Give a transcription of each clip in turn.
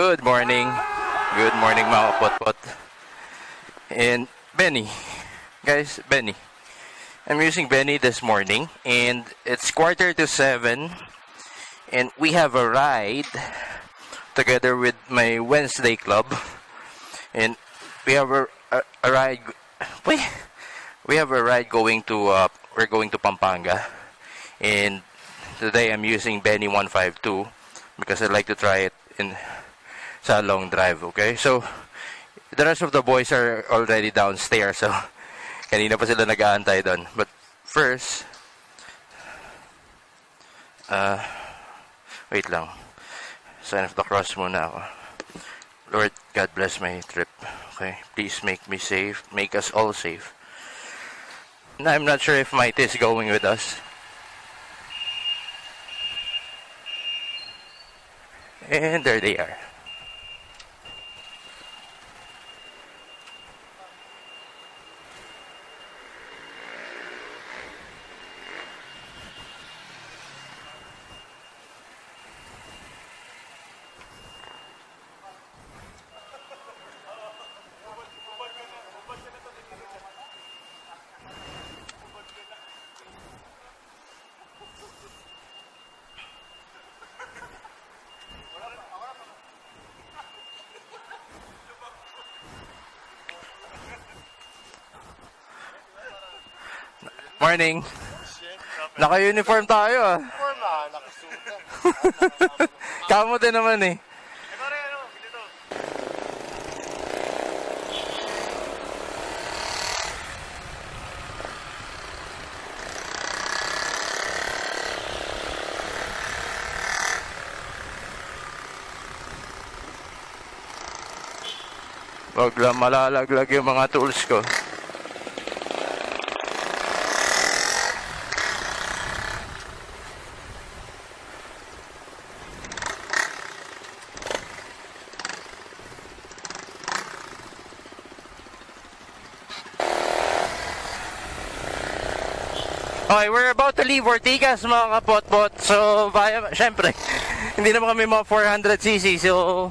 Good morning. Good morning mga kapotpot. And Benny. Guys, Benny. I'm using Benny this morning and it's 6:45 and we have a ride together with my Wednesday club. And we have a ride we have a ride going to we're going to Pampanga. And today I'm using Benny 152 because I like to try it in sa long drive, okay? So the rest of the boys are already downstairs, so kanina pa sila nag-aantay doon. But first, wait lang. Sign of the cross muna ako. Lord, God bless my trip. Okay, please make me safe, make us all safe. And I'm not sure if Might is going with us. And there they are. Morning. Naka-uniform tayo ah. Uniform ah, nakasuta. Kamo din naman eh. Wag lang malalaglag yung mga tools ko. Okay, we're about to leave Ortigas mga kapotpot. So, syempre, hindi naman kami mga 400cc. So,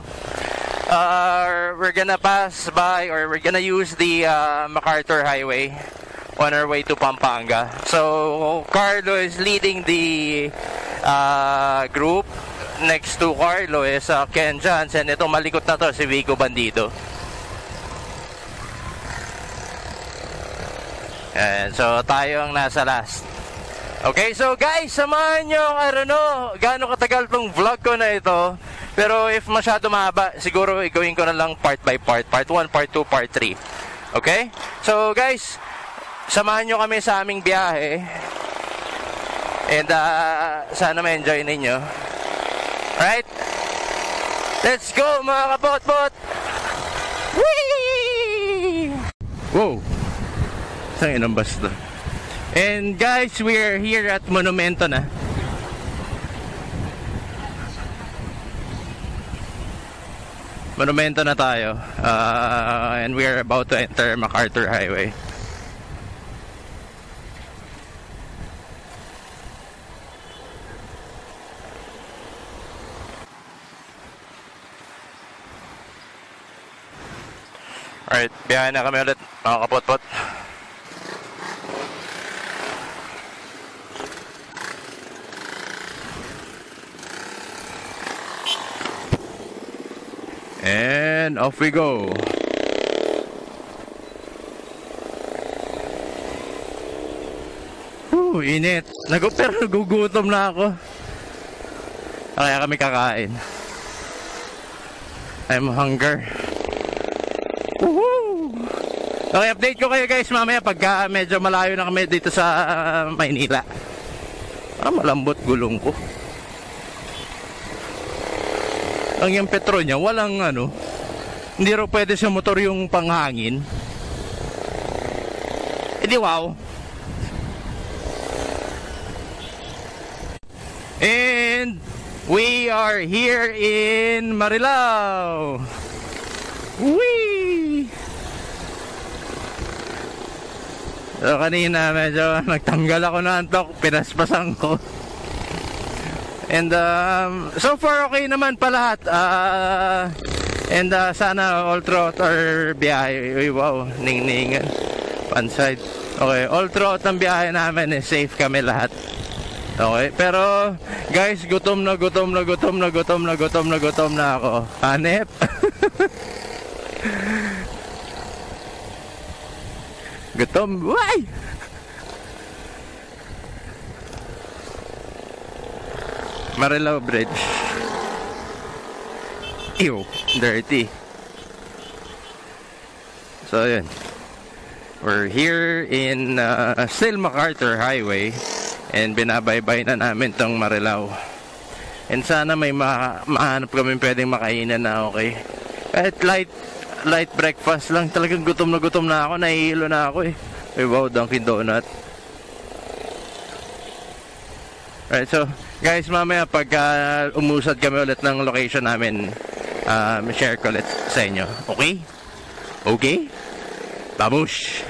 we're gonna pass by or we're gonna use the MacArthur Highway on our way to Pampanga. So, Carlo is leading the group. Next to Carlo is Ken Johnson. Itong malikot na to, si Vico Bandido. And so, tayo ang nasa last. Okay, so guys, samahan nyo, I don't know, gaano katagal tong vlog ko na ito. Pero if masyado mahaba, siguro gawin ko na lang part by part. Part 1, part 2, part 3. Okay? So guys, samahan nyo kami sa aming biyahe. And sana ma-enjoy ninyo. Right? Let's go mga kapotpot! Whee! Wow! Saan yun ang basta? And guys, we're here at Monumento na. Monumento na tayo. And we are about to enter MacArthur Highway. Alright, biyahe na kami ulit mga kapotpot. And off we go. Init. Pero nagugutom na ako. Kaya kami kakain. I'm hunger. Woohoo! Okay, update ko kayo guys mamaya pagka medyo malayo na kami dito sa Maynila. Malambot gulong ko. Ang yung petro niya, walang hindi raw pwede sa motor yung panghangin. Di wow. And we are here in Marilao. Whee! So kanina medyo nagtanggal ako ng antok, pinaspasan ko. And so far okay naman pa lahat. And sana all throughout our biyahe, wow, ning-ningan, panside. Okay, all throughout ng biyahe namin safe kami lahat. Okay, pero guys, gutom na ako. Hanep. Gutom, why? Marilao Bridge. Ew, dirty. So yun, we're here in still MacArthur Highway, and binabaybay na namin tong Marilao. And sana may mahanap kami pwedeng makainan na okay. Kahit light breakfast lang. Talagang gutom na ako, nahihilo na ako eh. Ay wow, Dunkin Donut. Alright, so guys, mamaya pag umusad kami ulit ng location namin, share ko ulit sa inyo. Okay? Okay? Babush!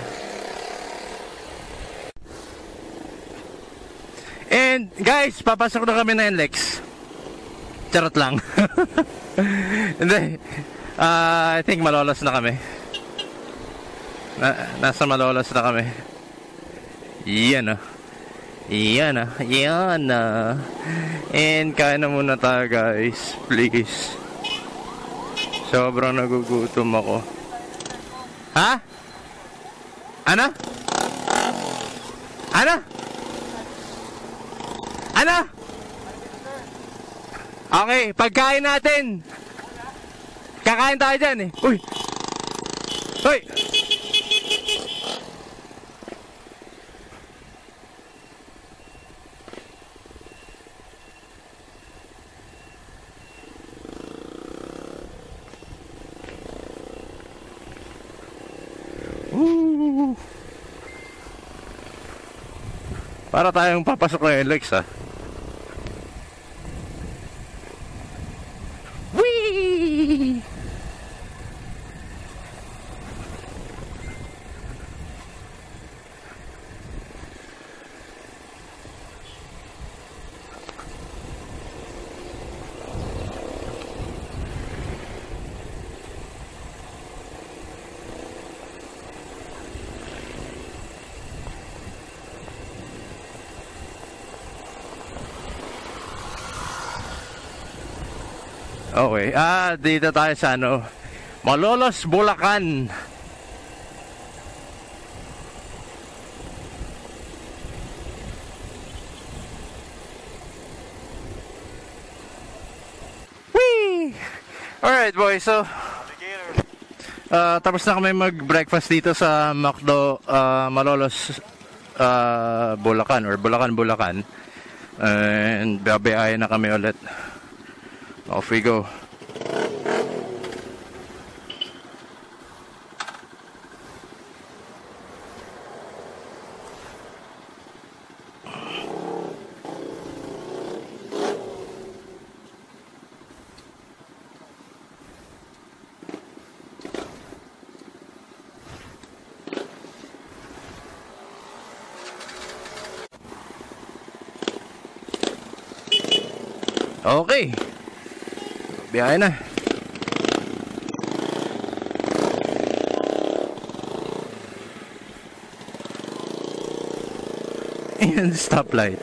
And guys, papasok na kami na NLEX. Charot lang. Hindi. I think malolos na kami. Nasa malolos na kami. Yan ah. Yan ah. Yan ah. And kain na muna tayo guys. Please. Sobrang nagugutom ako. Ha? Ano? Ano? Ano? Okay, pagkain natin. Kakain tayo dyan eh. Uy! Uy! Woo! Para tayong papasok na yung legs ah. Whee! Okay, dito tayo sa Malolos, Bulacan. Whee! Alright boys, so tapos na kami mag-breakfast dito sa McDo Malolos, Bulacan or Bulacan. And babayahin na kami ulit. Off we go. Okay. Biyahe na. Ayan, stoplight.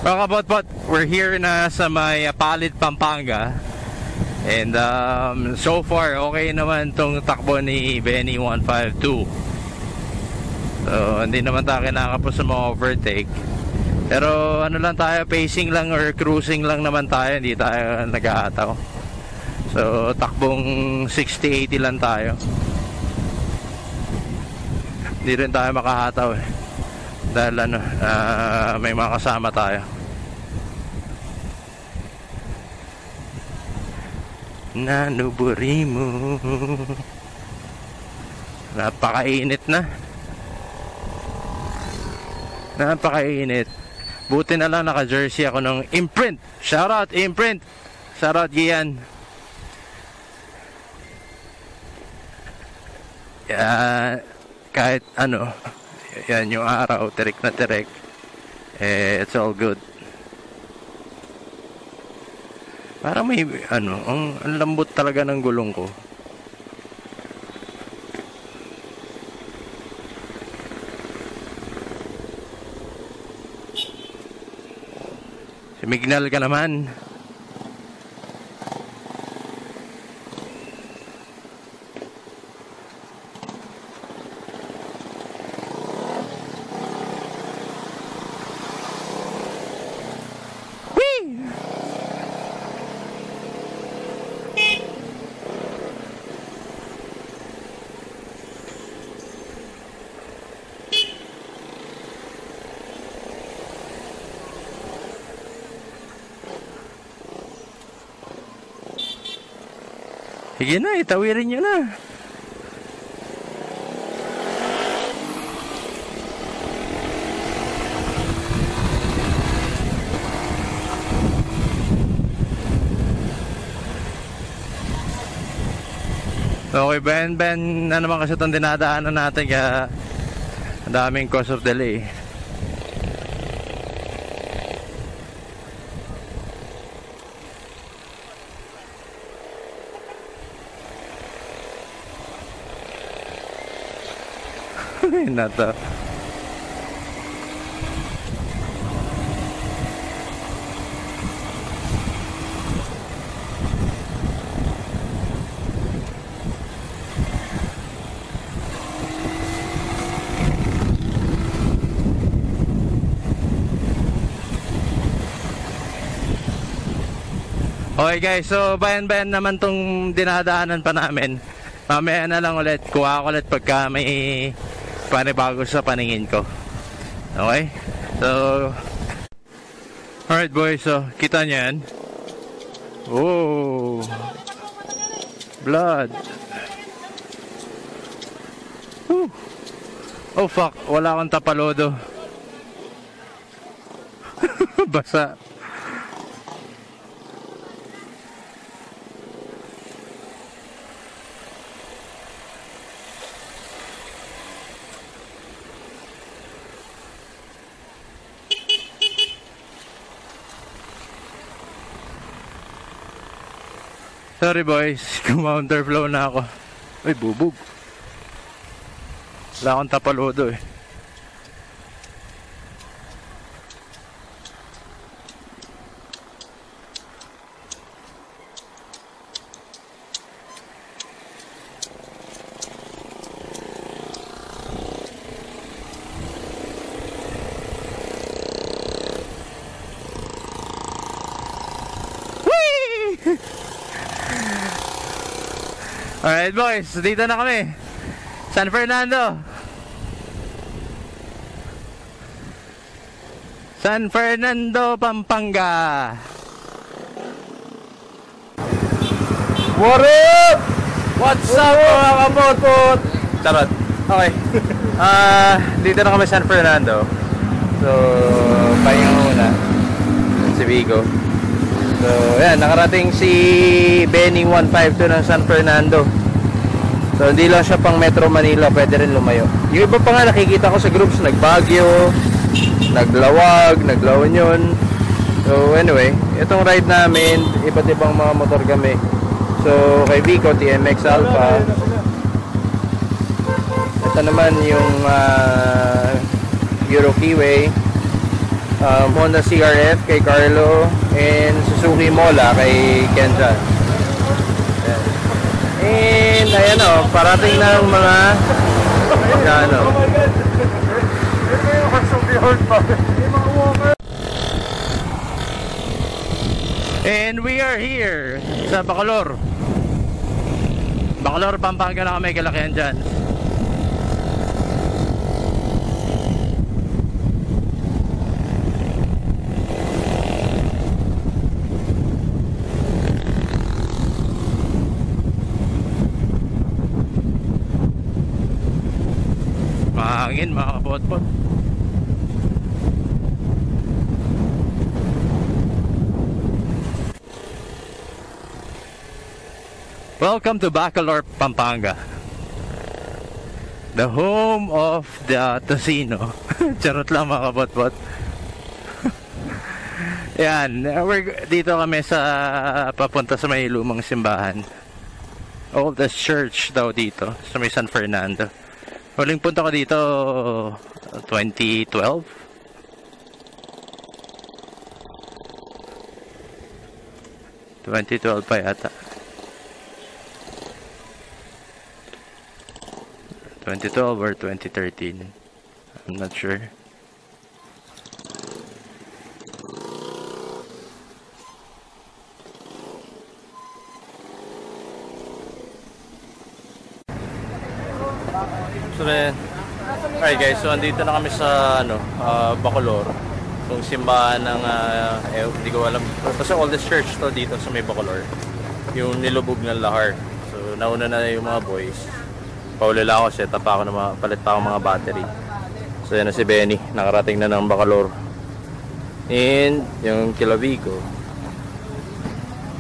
Mga kabot-bot, we're here na sa may Palit, Pampanga. And so far okay naman tong takbo ni Benny 152. So hindi naman tayo kinakapos sa mga overtake. Pero ano lang tayo, pacing lang or cruising lang naman tayo, hindi tayo nag-aataw. So takbong 60-80 lang tayo. Hindi rin tayo makahataw eh. Dahil may mga kasama tayo. Nanuburi mo. Napakainit na. Napakainit. Buti na lang naka-jersey ako ng Imprint. Shoutout Imprint. Shoutout Gian. kahit ano, yan yung araw, tirik na tirik, it's all good. Parang may ano, ang lambot talaga ng gulong ko. Signal ka naman. Sige na, itawirin nyo na. Okay, Ben, na naman kasi itong dinadaanan natin, kaya ang daming cause of delay. Na to. Okay guys, so bayan naman tong dinadaanan pa namin. Mamaya na lang ulit, kuha ko ulit pagka may panibago sa paningin ko. Okay? So alright boys, so kita nyo yan. Oh, blood. Whew. Oh fuck, wala akong tapalodo. Basa. Sorry boys, counterflow na ako. Ay, bubog. Wala akong tapalodo eh. Alright boys, dito na kami. San Fernando. San Fernando, Pampanga. What up? What's up mga kapotpot? Charot. Okay. Dito na kami San Fernando. So, pahinga muna. Si Vigo. So, yan, nakarating si Benny 152 ng San Fernando. So, hindi lang siya pang Metro Manila, pwede rin lumayo. Yung iba pa nga nakikita ko sa groups, nag-Baguio, nag-Lawag, nag-La Union. So, anyway, itong ride namin, iba't ibang mga motor kami. So, kay Vico, TMX Alpha. Ito naman yung Euro Keyway. Honda CRF kay Carlo, and Suzuki Mola kay Kenja. And ayan o, parating na ng mga ano. And we are here sa Bacolor, Pampanga na kami, kalakihan dyan. Mahangin mga kapotpot. Welcome to Bacolor, Pampanga. The home of the Tocino. Charot lang mga kabot-bot. Yan, dito kami sa papunta sa may lumang simbahan. Oldest church daw dito sa may San Fernando. Huling punta ko dito 2012. 2012 pa yata. 2012 or 2013. I'm not sure. So then, alright guys, so andito na kami sa Bacolor. Yung simbahan ng hindi ko alam, kasi oldest church to dito sa may Bacolor, yung nilubog ng Lahar. So nauna na yung mga boys, paulila ako, set up ako ng palit pa ako mga battery. So yan na si Benny, nakarating na ng Bacolor. And yung Kilavico,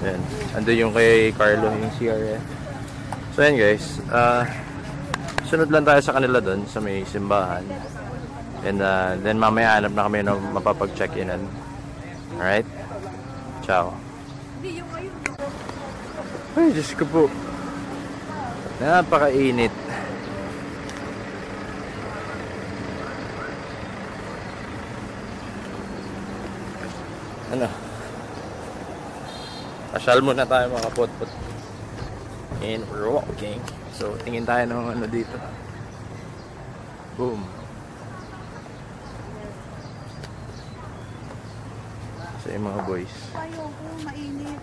yan, andun yung kay Carlo, yung CRF. So yan guys, sunod lang tayo sa kanila doon sa may simbahan. And then mamaya hanap na kami na mapapag-check-inan. Alright? Ciao. Ay, Diyos ko po. Napakainit. Ano? Pasyal muna tayo mga kapot-pot. And we're walking. So, tingin tayo ng dito. Boom. So, yung mga boys. Ayoko, mainit.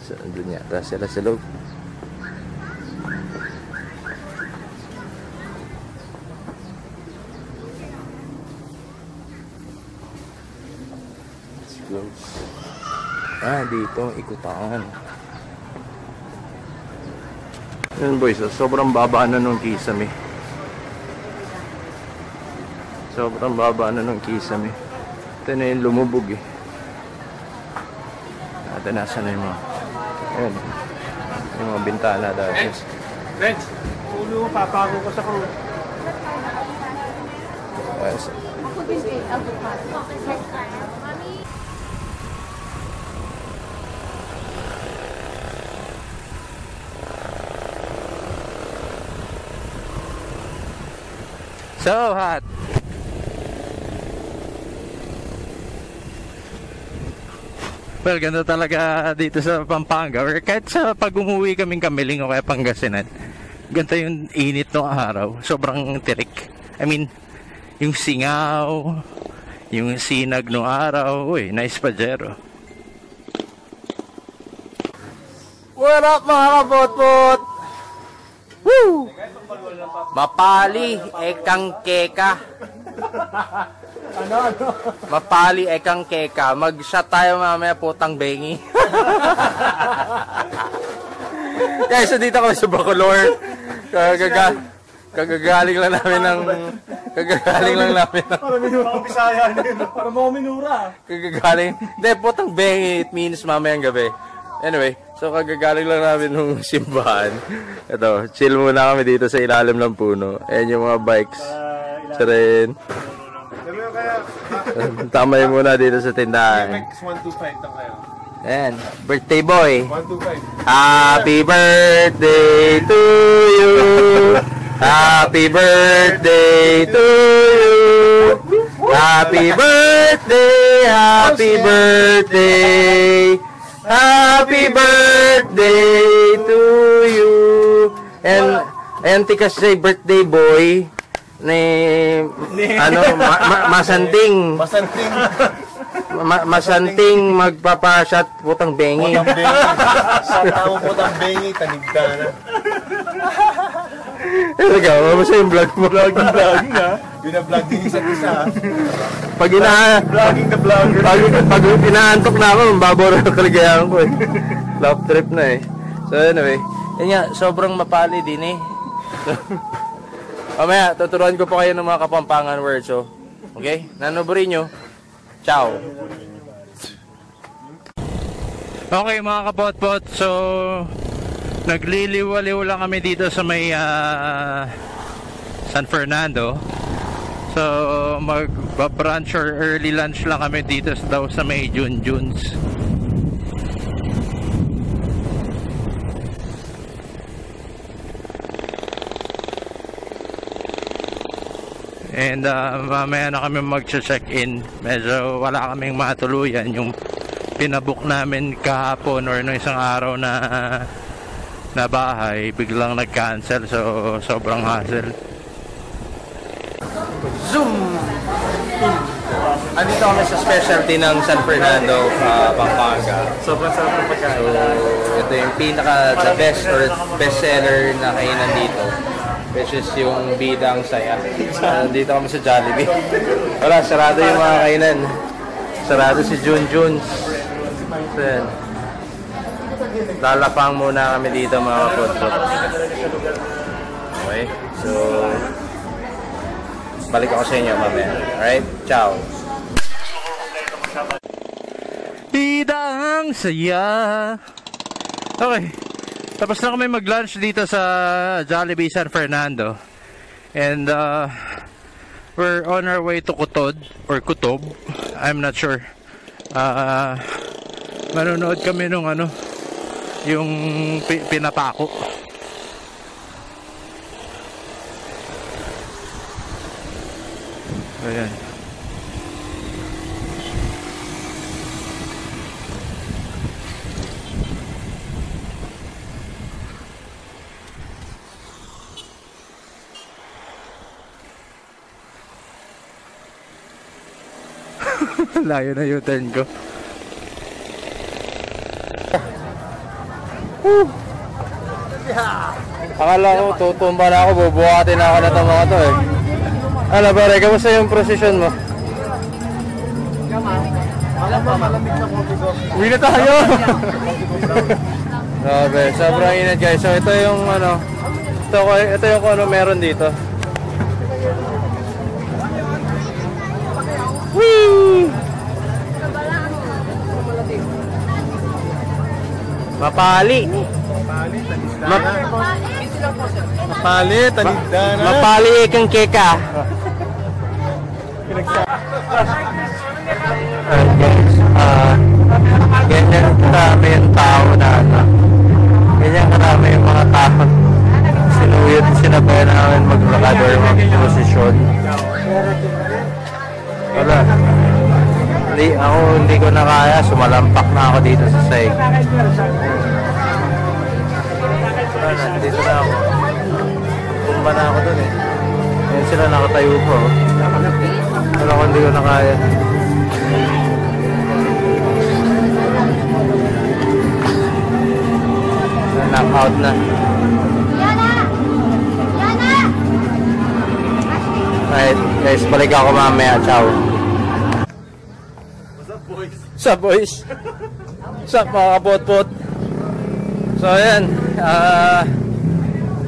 So, andun yata sila sa loob. Let's close. Dito, ikutan. Yun boys, sobrang baba na nung Kisame. Sobrang baba na nung Kisame. Ito na yung lumubog eh. Ito nasa na yung mga, ayun, yung mga bintana dahil. Friends, ulo, papago ko sa crew. Ako din eh, avocado. So hot. Well, ganda talaga dito sa Pampanga or kahit sa pag umuwi kaming Kamiling o kaya Pangasinan. Ganda yung init ng araw. Sobrang tirik. I mean, yung singaw, yung sinag ng araw. Uy, nice pajero. What up mga kapot-pot? Woo! Mapali ekang keka. Ano? Mapali ekang keka. Mag-shot tayo mamaya, putang bengi. Guys, so dito kami sa Bacolor. Kagagaling lang namin ng para mo minura. Kagagaling. Hindi, putang bengi. It means mamayang gabi. Anyway, so kagagaling lang namin nung simbahan. Ito, chill muna kami dito sa ilalim ng puno. Ayan yung mga bikes. Sa rin. Tamay muna dito sa tindahan. 125 lang kayo. Ayan, birthday boy. 125. Happy birthday to you. Happy birthday to you. Happy birthday, happy birthday. Happy birthday to you. And kasi birthday boy ni masanting magpapashot putang bengi. Sa tao putang bengi, tanig ka na. Ikaw, mamusta yung vlog mo? Vlogging na. Bina-vlog din isa't isa. Vlogging the vlogger. Pag inaantok na ako, babora yung kaligayahan ko eh. Love trip na eh. So anyway, yun nga, sobrang mapali din eh. Mamaya, tuturuan ko pa kayo ng mga Kapampangan words. So, okay? Nanoborin nyo. Ciao. Okay mga kapotpot, so nagliliwaliw lang kami dito sa may San Fernando. So mag-brunch or early lunch lang kami dito daw sa may Junjuns. And mamaya na kami mag-check-in. Medyo wala kaming matuluyan. Yung pinabook namin kahapon or no isang araw na bahay, biglang nag-cancel. So sobrang hassle. Zoom! Andito kami sa specialty ng San Fernando, Pampanga. Sobrang sarap ng pagkain. So ito yung pinaka the best or best seller na kainan dito, which is yung Bidang Saya. Dito kami sa Jollibee. Wala, sarado yung mga kainan. Sarado si Junjuns. So yan. Lalapang muna kami dito mga kapotpot. Okay, so balik ako sa inyo mamaya. Alright, ciao. Bidang Saya. Okay, tapos na kami mag-lunch dito sa Jollibee San Fernando. And we're on our way to Kutod or Kutob. I'm not sure. Manonood kami nung yung pinapako. Ayan. Layo na yung turn ko. Akala ko tutumba na ako, bubuhatin na ako na itong mga to eh. Ano pare, kamusta yung prosesyon mo? Uwi na tayo! Grabe, sobrang init guys. So ito yung ito yung kung ano meron dito. Whee! Mapali. Mapali, tanigdana. Mapali ikang keka. Guys, ganyan karami yung tao na ganyan karami yung mga tao. Sinuyod, sinabayan namin maglakad or mag-posisyon. Wala. Hindi ko na kaya. Sumalampak na ako dito sa saig. Dito na ako. Tumba na ako dun eh. Ngayon sila nakatayo po. Wala ko, hindi ko na kaya. Knock out na. Alright guys, balik ako mamaya. Ciao. What's up boys? What's up mga kapotpot? So ayan,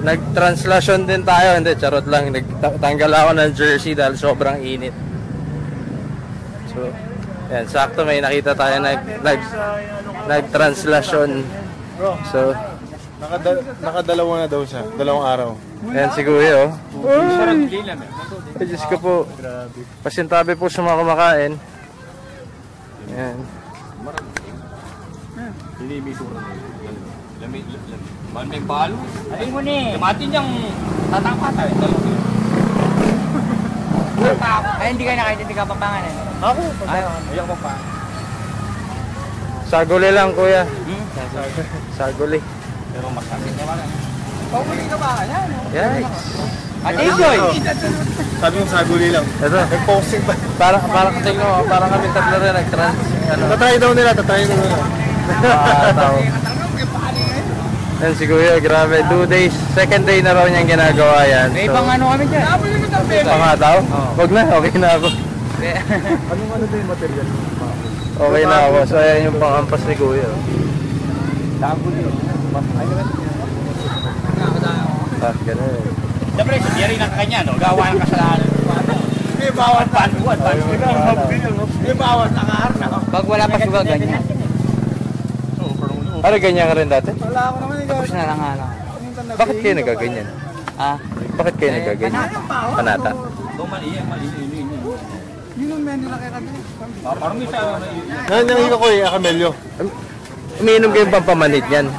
nag-translation din tayo. Hindi, charot lang. Nagtanggal ako ng jersey dahil sobrang init. So ayan, sakto may nakita tayo nag-translation. So Nakadalawa na daw siya. Dalawang araw. ayan si Kuya oh. Ay, Diyos ko po. Pasintabi po sa mga kumakain. Ayan. Ini misura. Man may palo. Ay mo ni. Mati niyang tatapata eh. Ay, hindi ka nakaintindi ka papangan eh. Ako? Ayaw ko pa. Saguli lang Kuya. Saguli. Pero masabi niya ba? Pahuli ka ba? Yes. Ate Joy! Sabi mo saguli lang. Ito. Nag-posting pa. Parang tingnan mo, parang kami tatlo rin nag-trans. Tatry daw nila. Tao. Yan si Kuya, grabe. 2 days. Second day na raw niyang ginagawa yan. May ibang ano kami dyan. Pangataw? Wag na, okay na ako. Anong daw yung material? Okay na ako. So ayan yung pangampas ni Kuya. Ganun. Siyempre, yari ng kanya, no? Gawa ng kasalanan. May bawat panuan. May bawat nangaharap na. Pag wala pa sugal, ganyan. Ano, ganyan ka rin dati? Wala ako naman eh. Tapos na lang ano. Bakit kayo nagaganyan? Ah, Bakit kayo nagaganyan? Panata. Yun ang menu na kaya kami. Nangyayari ko eh, Camelio. Umiinom kayong pampamanid yan.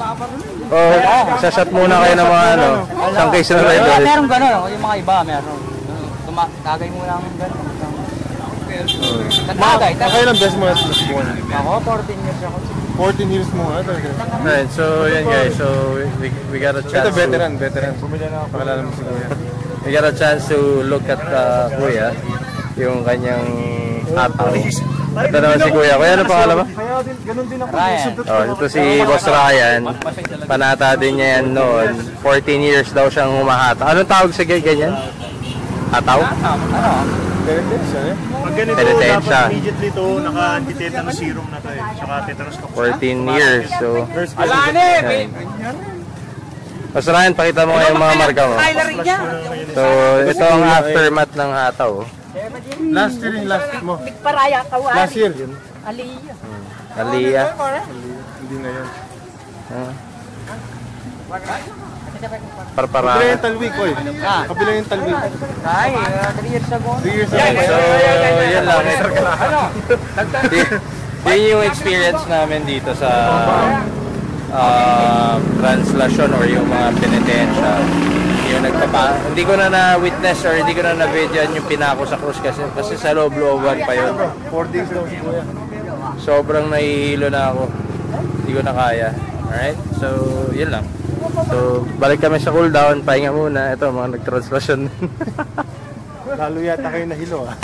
O, sasat muna kayo ng mga ano, isang case na red wala, Bull. meron gano'n. Yung mga iba, meron. Tagay mo lang gano'n. Tagay. Nakailang beses mo na subukan? Ako, 14 years ako. 14 years mo nga talaga. Alright, so yan guys, so we got a chance Ito veteran. Pakilala mo si Kuya. we got a chance to look at Kuya, yung kanyang ataw. Ito naman si Kuya. Kuya, ano pangalan mo? Kaya din, ganun din ako. Ryan. Oh, ito si Boss Ryan. Panata din niya yan noon. 14 years daw siyang humahata. Anong tawag sa ganyan? Hataw? Ano? Penitensya eh. Pag ganito, Penitensya. dapat immediately to, naka-antitetanus serum na tayo, tsaka tetanus ka. 14 years. So, Alane! Boss Ryan, pakita mo nga yung mga marka mo. So, ito ang aftermath ng hataw. Last year yung last mo. Paraya kawari. Last year. Aliya. Aliyah. Hindi na yun. Parparaan. Kabila yung talwik, oy. Kabila yung talwik. Ay, 3 years ago. 3 years ago. So, yun lang. Yun yung experience namin dito sa translation or yung mga penitensya. Yung hindi ko na na-witness or hindi ko na na-videoan yung pinako sa krus kasi sa loob-looban pa yun. 4 days daw si Kuya. Sobrang nahihilo na ako. Hindi ko na kaya. Alright? So, yun lang. So, balik kami sa cooldown. Pahinga muna. Ito, mga nag-translation. Lalo yata kayo nahilo ah.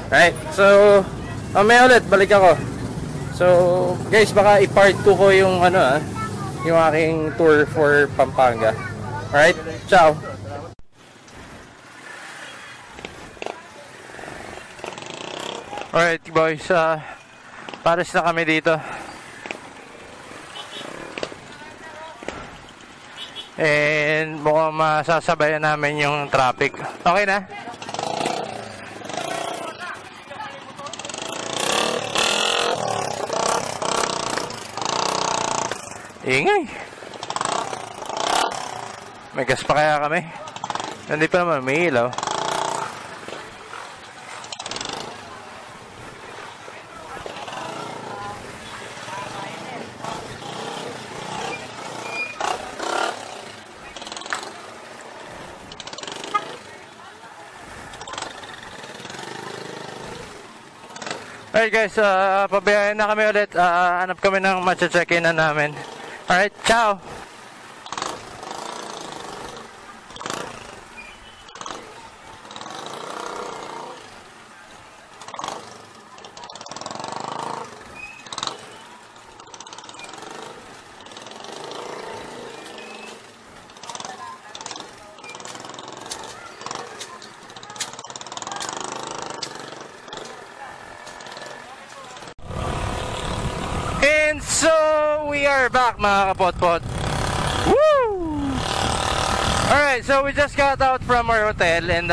Alright, so mamaya ulit, balik ako. So, guys, baka i-part 2 ko yung yung aking tour for Pampanga. Alright, ciao! Alright boys, pares na kami dito. And mukhang masasabayan namin yung traffic. Okay na? Ingay. May gas pa kaya kami? Hindi pa naman may ilaw. Alright guys, pabiyahin na kami ulit. Hanap kami ng matcha-check-in na namin. Alright, ciao! And so, we are back mga kapotpot. Woo! Alright, so we just got out from our hotel and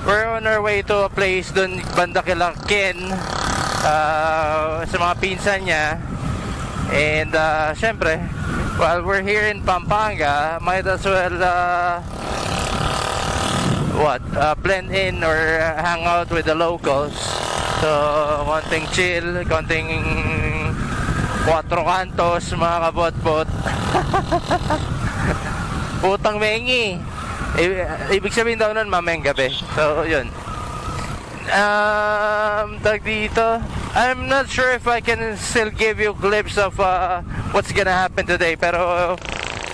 we're on our way to a place dun banda kila Ken sa mga pinsan niya. And syempre, while we're here in Pampanga, might as well blend in or hang out with the locals. So, konting chill, konting Cuatro Cantos, mga kabot-bot. Putang mengi. Ibig sabihin daw nun, mamayang gabi. So, yun. Tag dito. I'm not sure if I can still give you clips of what's gonna happen today. Pero,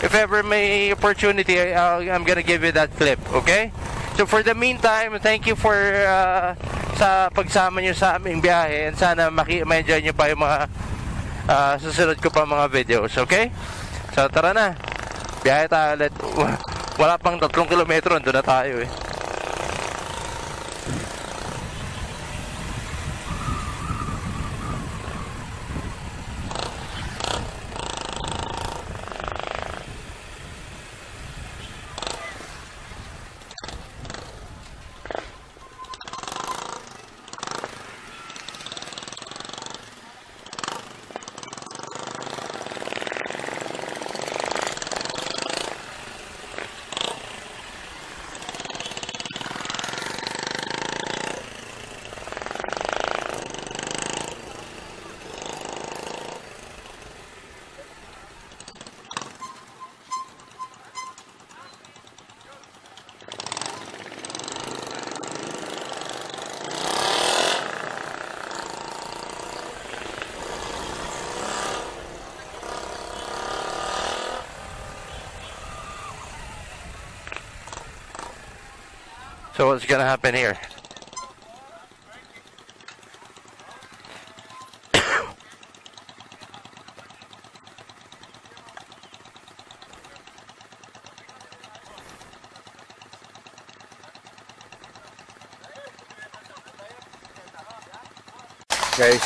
if ever may opportunity, I'm gonna give you that clip. Okay? So, for the meantime, thank you for sa pagsama nyo sa aming biyahe. And sana ma-enjoy nyo pa yung mga susunod ko pa mga videos, okay? So tara na, biyahe tayo ulit. Wala pang 3 kilometro, doon na tayo eh. So what's gonna happen here? Guys,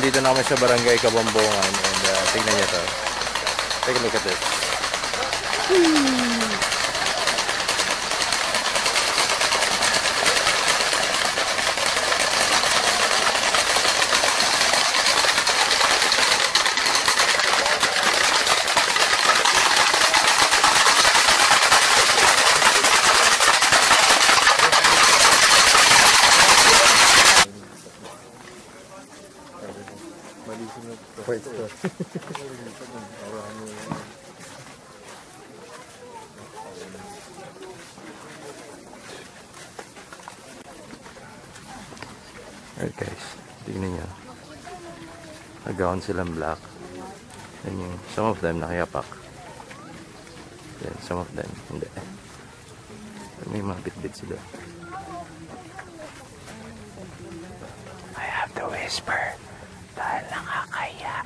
dito na kami sa Barangay Kabambongan and tignan nyo to. Take a look at this. Alright guys, tignan nyo. Nag-gown silang black. And yung, some of them nakayapak. Then some of them hindi. May mga bit-bit sila. I have to whisper dahil nakakaya.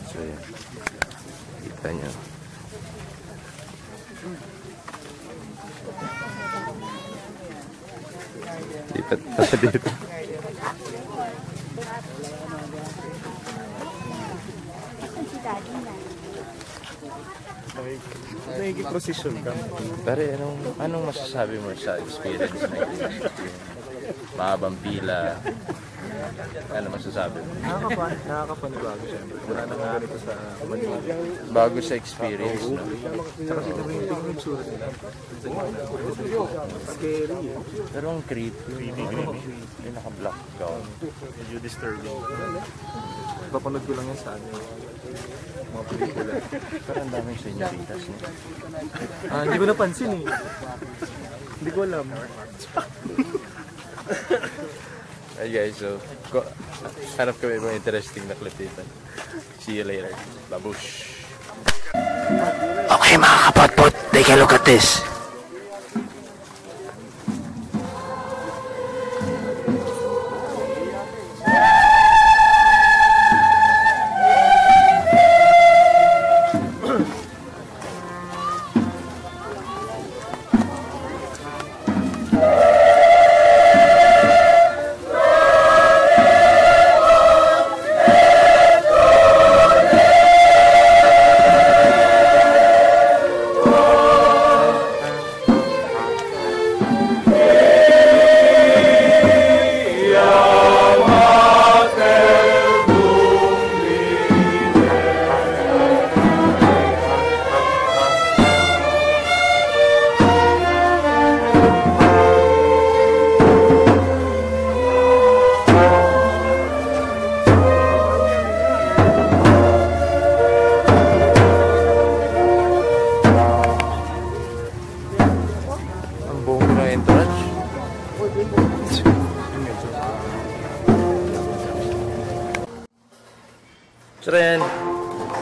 So yan, kita nyo. Lipat pa dito. Nagiging-position ka. Pare, anong masasabi mo sa experience na yun? Mahabang pila. Ano masasabi mo? Nakakapanibago siyempre. Wala na nga rito sa Manila. Bago sa experience, no? Tsaka kita mo yung itsura nila. Scary eh. Pero ang creepy. Yung naka-black gown. Medyo disturbing. Papanood ko lang yan sa ano. Mga pelikula. Pero ang daming senyoritas, no? Hindi ko napansin eh. Hindi ko alam. Hey guys, so hanap kami mga interesting na clip dito. See you later. Babush! Okay mga kapatpot, take a look at this. So then,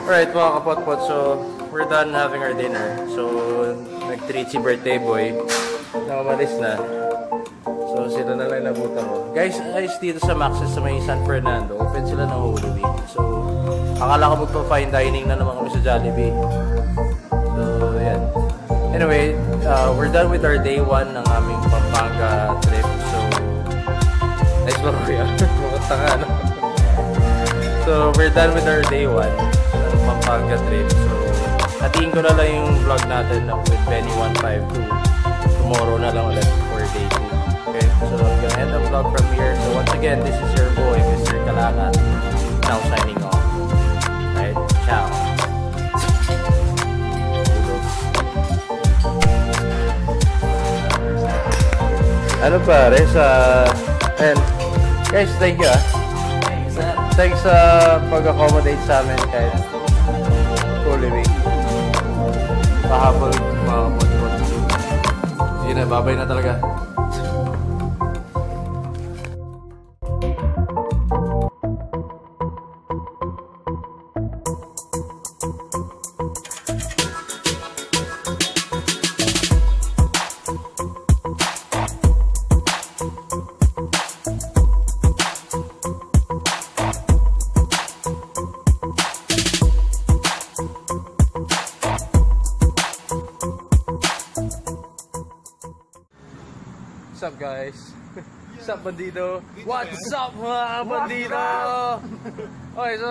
alright mga kapotpot, so we're done having our dinner. So, nag-treat si birthday boy. Nakamalis na. So, sila na lang nabutan ko. Guys, ayos dito sa Maxis sa may San Fernando. Open sila ng Holy Week. So, akala ko magpa-fine dining na naman kami sa Jollibee. So, yan. Anyway, we're done with our day 1 ng aming Pampanga trip. So, nice ba kuya? Mukhang tanga, no? So, we're done with our day 1 ng Pampanga trip. So, hatiin ko na lang yung vlog natin with Benny 152. Tomorrow na lang ulit for day 2. Okay? So, I'm gonna end the vlog from here. So, once again, this is your boy, Mr. Kalaka. Now signing off. Alright? Ciao! Ano pare sa... And, guys, thank you Thanks sa pag-accommodate sa amin kahit Holy Week. Pahabol mga kapotpot. Sige na, babay na talaga. What's up guys? What's up bandido? What's up mga bandido? Okay, so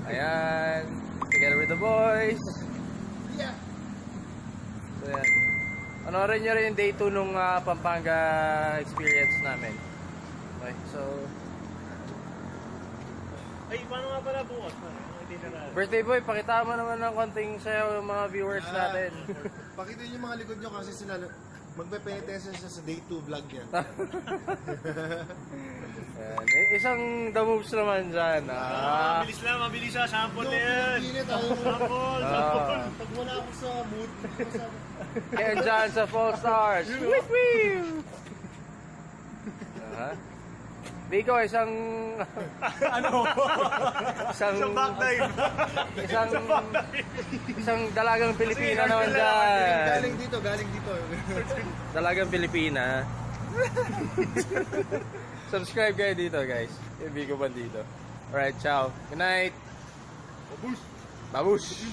ayan, together with the boys. So ayan, panoorin nyo rin yung day 2 nung Pampanga experience namin. Okay, so Ay, paano nga pala bukas? birthday boy, pakita mo naman ng konting sayo yung mga viewers natin. Pakita niyo yung mga likod niyo kasi sila magpe-penitensya siya sa day 2 vlog niya. Ayan, isang the moves naman dyan. Mabilis lang, mabilis lang. Sample na yan. Sample. Pag wala ako sa mood, Kaya dyan sa Fall Stars. Biko, isang backdive. isang dalagang Pilipina naman dyan. galing dito. Dalagang Pilipina. Subscribe kayo dito guys. Yung Biko Bandido. Alright, ciao. Good night. Babush.